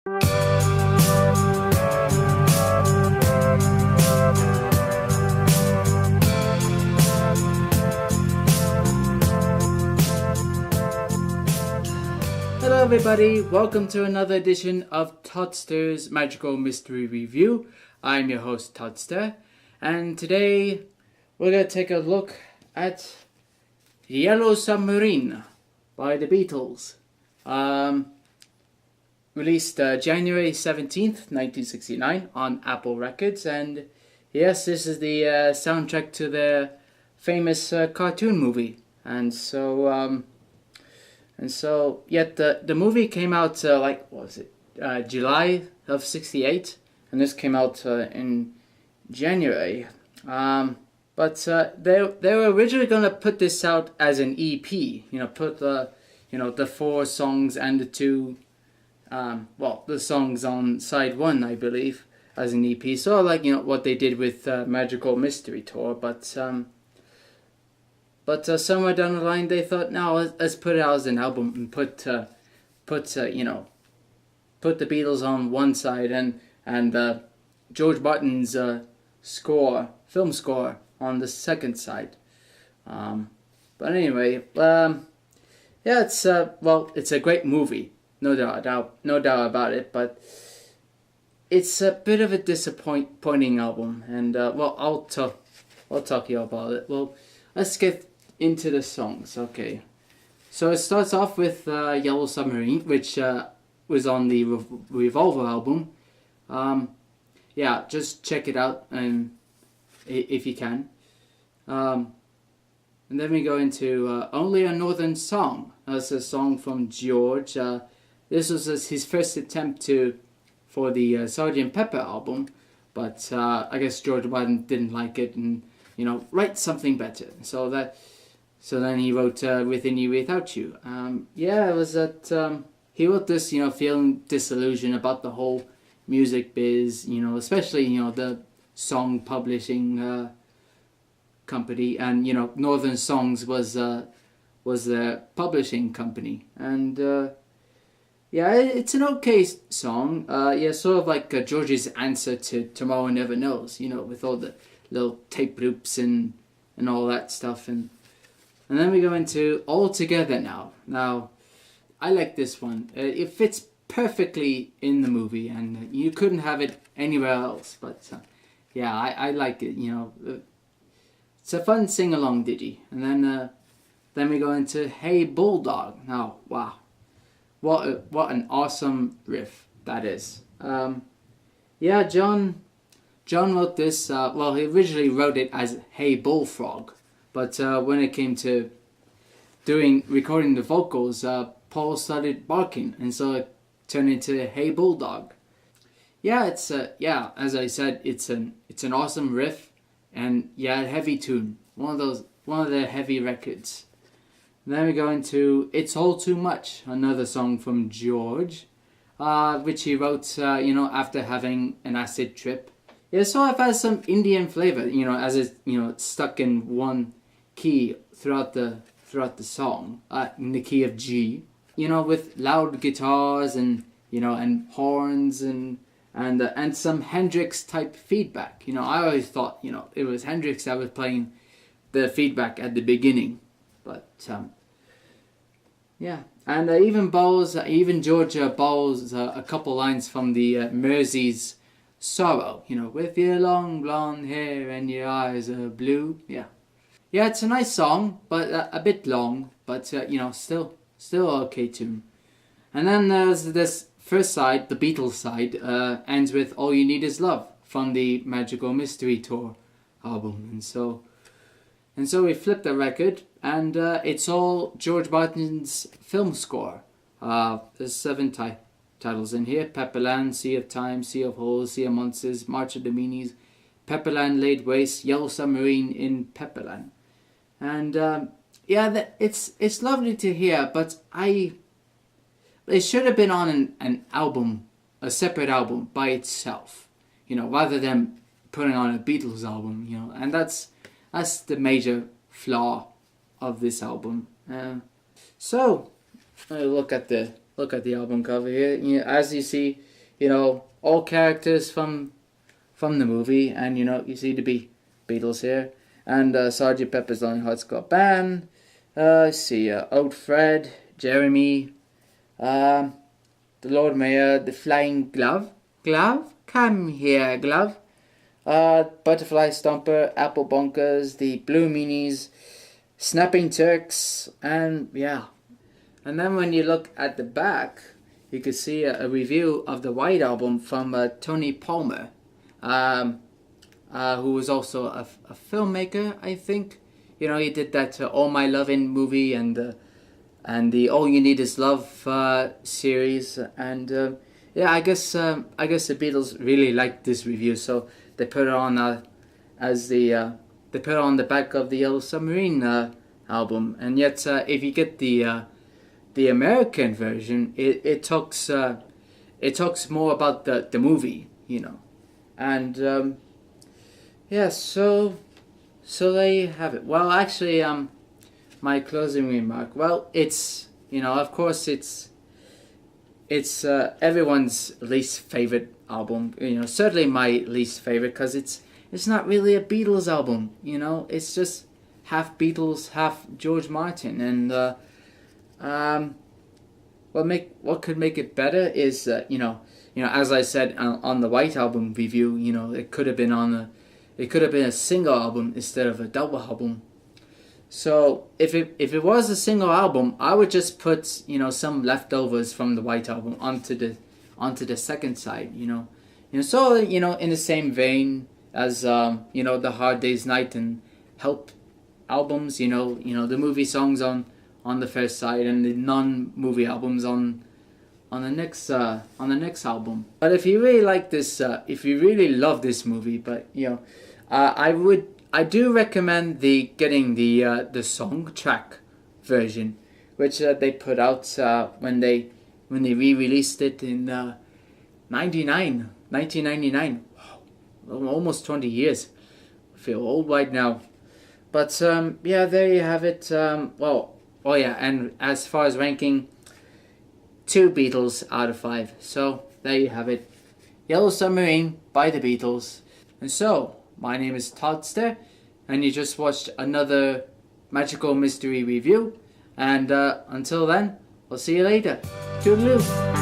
Hello everybody, welcome to another edition of Toddster's Magical Mystery Review. I'm your host Toddster, and today we're going to take a look at Yellow Submarine by the Beatles. Released January 17th, 1969 on Apple Records, and yes, this is the soundtrack to their famous cartoon movie. And so the movie came out July of '68, and this came out in January. But they were originally gonna put this out as an EP. Put the four songs and the two, the songs on side one, I believe, as an EP. So what they did with Magical Mystery Tour, but somewhere down the line they thought, no, let's put it out as an album and put the Beatles on one side and George Martin's film score on the second side. But anyway, it's a great movie, no doubt about it. But it's a bit of a disappointing album, and I'll talk to you about it. Well, let's get into the songs. Okay, so it starts off with Yellow Submarine, which was on the Revolver album. Just check it out if you can. And then we go into Only a Northern Song. That's a song from George. This was his first attempt for the Sgt. Pepper album, but I guess George Martin didn't like it and write something better. So then he wrote Within You Without You. It was that he wrote this, feeling disillusioned about the whole music biz, especially, the song publishing company, and, Northern Songs was their publishing company. And, it's an okay song. Sort of like George's answer to Tomorrow Never Knows, with all the little tape loops and all that stuff. And then we go into All Together Now. Now, I like this one. It fits perfectly in the movie, and you couldn't have it anywhere else. But I like it. It's a fun sing-along ditty. And then we go into Hey Bulldog. Now, wow, what an awesome riff that is. John wrote this. He originally wrote it as Hey Bullfrog. But when it came to recording the vocals, Paul started barking, and so it turned into Hey Bulldog. As I said, it's an awesome riff, and a heavy tune. One of their heavy records. And then we go into It's All Too Much, another song from George, which he wrote, after having an acid trip. It sort of has some Indian flavor, as it's stuck in one key throughout the song, in the key of G, with loud guitars and horns and some Hendrix type feedback. I always thought it was Hendrix that was playing the feedback at the beginning, but and even George borrows a couple lines from the Mersey's Sorrow, with your long blonde hair and your eyes are blue. It's a nice song, but a bit long, but still okay tune. And then there's this first side, the Beatles side, ends with All You Need Is Love from the Magical Mystery Tour album. And so we flip the record, and it's all George Martin's film score. There's 7 titles in here: Pepperland, Sea of Time, Sea of Holes, Sea of Monsters, March of the Meanies, Pepperland Laid Waste, Yellow Submarine in Pepperland. And it's lovely to hear, but it should have been on an album, a separate album by itself, rather than putting on a Beatles album, and that's the major flaw of this album. So look at the album cover here. As you see, all characters from the movie, and you see the Beatles here, and Sgt. Pepper's Lonely Hearts Club Band. Let's see, Old Fred, Jeremy, the Lord Mayor, the Flying Glove, come here, Glove. Butterfly Stomper, Apple Bonkers, the Blue Meanies, Snapping Turks, and yeah. And then when you look at the back, you can see a review of the White Album from Tony Palmer, who was also a filmmaker, I think. He did that All My Lovin' movie and the All You Need Is Love series, and yeah, I guess the Beatles really liked this review, so they put it on they put it on the back of the Yellow Submarine album. And yet, if you get the American version, it talks more about the movie, and yeah, so there you have it. Well, actually, my closing remark. Well, it's of course it's everyone's least favorite album. Certainly my least favorite, because it's not really a Beatles album. It's just half Beatles, half George Martin, and what could make it better is as I said on the White Album review, it could have been a single album instead of a double album. So if it was a single album, I would just put some leftovers from the White Album onto the second side. So in the same vein as the Hard Day's Night and Help albums. The movie songs on the first side and the non-movie albums on the next album. But if you really like this, if you really love this movie, but I do recommend getting the song track version, which they put out when they re-released it in 1999. Wow, almost 20 years. I feel old right now. But yeah, there you have it. Oh yeah, and as far as ranking, 2 Beatles out of 5. So there you have it. Yellow Submarine by the Beatles. And so, my name is Toddster, and you just watched another Magical Mystery review. And until then, I'll see you later. Toodaloo.